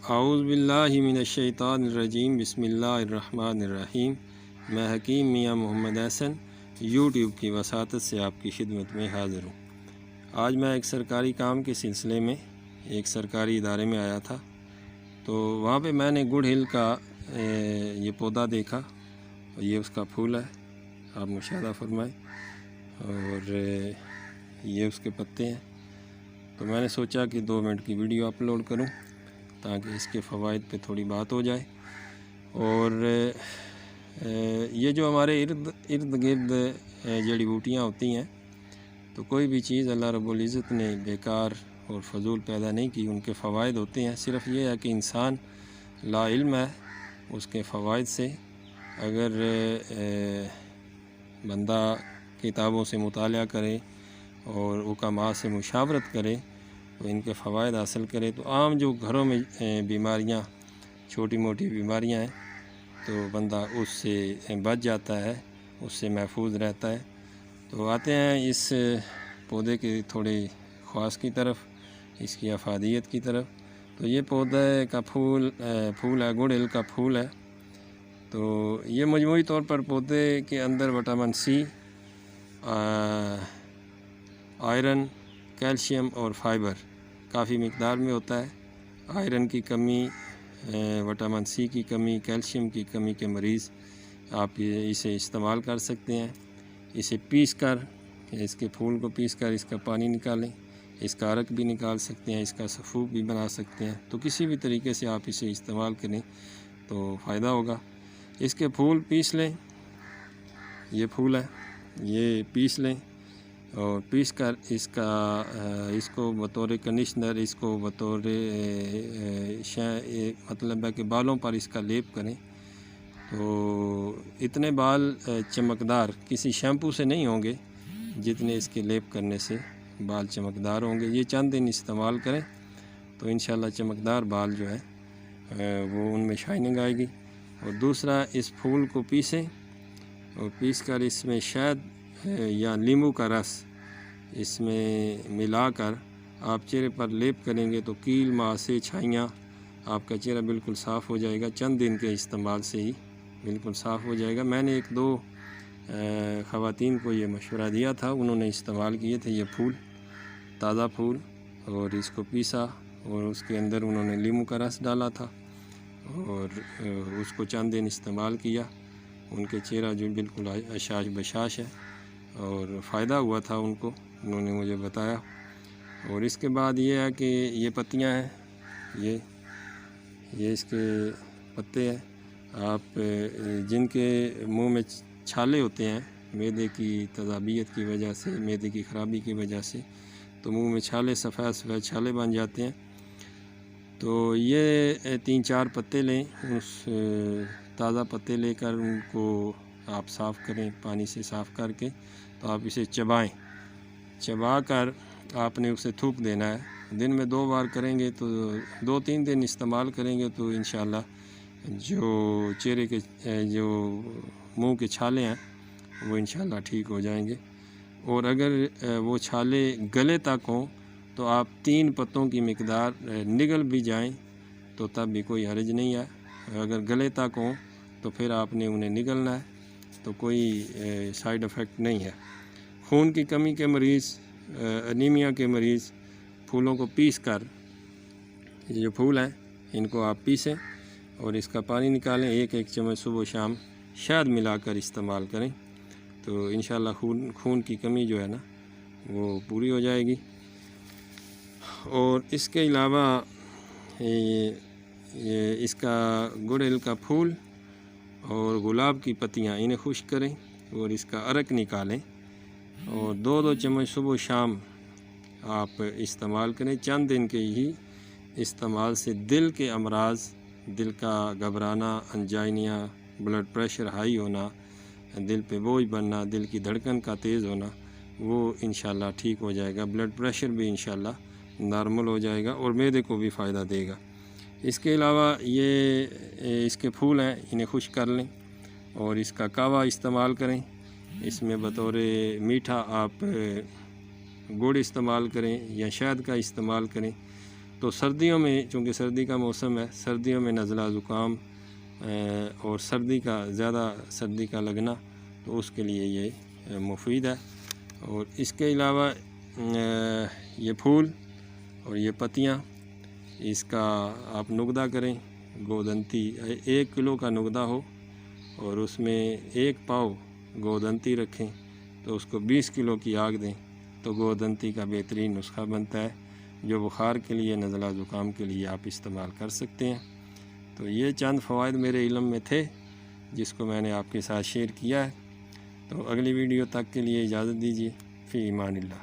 اعوذ باللہ من الشیطان الرجیم بسم اللہ الرحمن الرحیم۔ میں حکیم میاں محمد احسن یوٹیوب کی وساطت سے آپ کی خدمت میں حاضر ہوں۔ آج میں ایک سرکاری کام کے سلسلے میں ایک سرکاری ادارے میں آیا تھا، تو وہاں پہ میں نے گڑ ہل کا یہ پودا دیکھا، اور یہ اس کا پھول ہے، آپ مشاہدہ فرمائیں، اور یہ اس کے پتے ہیں۔ تو میں نے سوچا کہ 2 منٹ کی ویڈیو اپلوڈ کروں تاکہ اس کے فوائد پہ تھوڑی بات ہو جائے۔ اور یہ جو ہمارے ارد گرد جڑی بوٹیاں ہوتی ہیں، تو کوئی بھی چیز اللہ رب العزت نے بیکار اور فضول پیدا نہیں کی، ان کے فوائد ہوتے ہیں۔ صرف یہ ہے کہ انسان لا علم ہے، اس کے فوائد سے اگر بندہ کتابوں سے مطالعہ کرے اور حکماء سے مشاورت کرے تو ان کے فوائد حاصل کرے، تو عام جو گھروں میں بیماریاں، چھوٹی موٹی بیماریاں ہیں، تو بندہ اس سے بچ جاتا ہے، اس سے محفوظ رہتا ہے۔ تو آتے ہیں اس پودے کے تھوڑے خواص کی طرف، اس کی افادیت کی طرف۔ تو یہ پودے کا پھول ہے، گڑ ہل کا پھول ہے۔ تو یہ مجموعی طور پر پودے کے اندر وٹامن سی، آئرن، کیلشیم اور فائبر کافی مقدار میں ہوتا ہے۔ آئرن کی کمی، وٹامن سی کی کمی، کیلشیم کی کمی کے مریض آپ اسے استعمال کر سکتے ہیں۔ اسے پیس کر، اس کے پھول کو پیس کر اس کا پانی نکالیں، اس کا عرق بھی نکال سکتے ہیں، اس کا سفوف بھی بنا سکتے ہیں۔ تو کسی بھی طریقے سے آپ اسے استعمال کریں تو فائدہ ہوگا۔ اس کے پھول پیس لیں، یہ پھول ہے، یہ پیس لیں، اور پیس کر اس کو بطور کنڈیشنر، اس کو بطور مطلب ہے کہ بالوں پر اس کا لیپ کریں۔ تو اتنے بال چمکدار کسی شیمپو سے نہیں ہوں گے جتنے اس کے لیپ کرنے سے بال چمکدار ہوں گے۔ یہ چند دن استعمال کریں تو انشاءاللہ چمکدار بال جو ہے وہ ان میں شائننگ آئے گی۔ اور دوسرا، اس پھول کو پیسیں، اور پیس کر اس میں شہد یا لیمو کا رس اس میں ملا کر آپ چہرے پر لیپ کریں گے تو کیل، ماسے، چھائیاں، آپ کا چہرہ بالکل صاف ہو جائے گا۔ چند دن کے استعمال سے ہی بالکل صاف ہو جائے گا۔ میں نے 1-2 خواتین کو یہ مشورہ دیا تھا، انہوں نے استعمال کیے تھے یہ پھول، تازہ پھول، اور اس کو پیسا، اور اس کے اندر انہوں نے لیمو کا رس ڈالا تھا، اور اس کو چند دن استعمال کیا۔ ان کے چہرہ جو بالکل اشاش بشاش ہے، اور فائدہ ہوا تھا ان کو، انہوں نے مجھے بتایا۔ اور اس کے بعد یہ ہے کہ یہ پتیاں ہیں، یہ اس کے پتے ہیں۔ آپ جن کے منہ میں چھالے ہوتے ہیں معدے کی تذابیت کی وجہ سے، معدے کی خرابی کی وجہ سے، تو منہ میں چھالے، سفید چھالے بن جاتے ہیں، تو یہ 3-4 پتے لیں، اس تازہ پتے لے کر ان کو آپ صاف کریں، پانی سے صاف کر کے، تو آپ اسے چبا کر آپ نے اسے تھوک دینا ہے۔ دن میں 2 بار کریں گے تو 2-3 دن استعمال کریں گے تو انشاءاللہ جو چہرے کے جو منہ کے چھالے ہیں وہ انشاءاللہ ٹھیک ہو جائیں گے۔ اور اگر وہ چھالے گلے تک ہوں تو آپ 3 پتوں کی مقدار نگل بھی جائیں تو تب بھی کوئی حرج نہیں ہے۔ اگر گلے تک ہوں تو پھر آپ نے انہیں نگلنا ہے، تو کوئی سائیڈ افیکٹ نہیں ہے۔ خون کی کمی کے مریض، انیمیا کے مریض پھولوں کو پیس کر، یہ جو پھول ہیں ان کو آپ پیسیں اور اس کا پانی نکالیں، 1 چمچ صبح و شام شہد ملا کر استعمال کریں، تو انشاءاللہ خون کی کمی جو ہے نا وہ پوری ہو جائے گی۔ اور اس کے علاوہ اس کا گڑ ہل کا پھول اور گلاب کی پتیاں انہیں خشک کریں اور اس کا عرق نکالیں، اور 2 چمچ صبح و شام آپ استعمال کریں۔ چند دن کے ہی استعمال سے دل کے امراض، دل کا گھبرانا، انجائنیا، بلڈ پریشر ہائی ہونا، دل پہ بوجھ بننا، دل کی دھڑکن کا تیز ہونا، وہ انشاءاللہ ٹھیک ہو جائے گا۔ بلڈ پریشر بھی انشاءاللہ نارمل ہو جائے گا اور معدے کو بھی فائدہ دے گا۔ اس کے علاوہ یہ اس کے پھول ہیں، انہیں خشک کر لیں اور اس کا کہوہ استعمال کریں۔ اس میں بطور میٹھا آپ گڑ استعمال کریں یا شہد کا استعمال کریں، تو سردیوں میں چونکہ سردی کا موسم ہے، سردیوں میں نزلہ زکام اور زیادہ سردی کا لگنا، تو اس کے لیے یہ مفید ہے۔ اور اس کے علاوہ یہ پھول اور یہ پتیاں، اس کا آپ نقدہ کریں، گودنتی 1 کلو کا نقدہ ہو اور اس میں 1 پاؤ گودنتی رکھیں تو اس کو 20 کلو کی آگ دیں تو گودنتی کا بہترین نسخہ بنتا ہے، جو بخار کے لیے، نزلہ زکام کے لیے آپ استعمال کر سکتے ہیں۔ تو یہ چند فوائد میرے علم میں تھے جس کو میں نے آپ کے ساتھ شیئر کیا ہے۔ تو اگلی ویڈیو تک کے لیے اجازت دیجیے، فی امان اللہ۔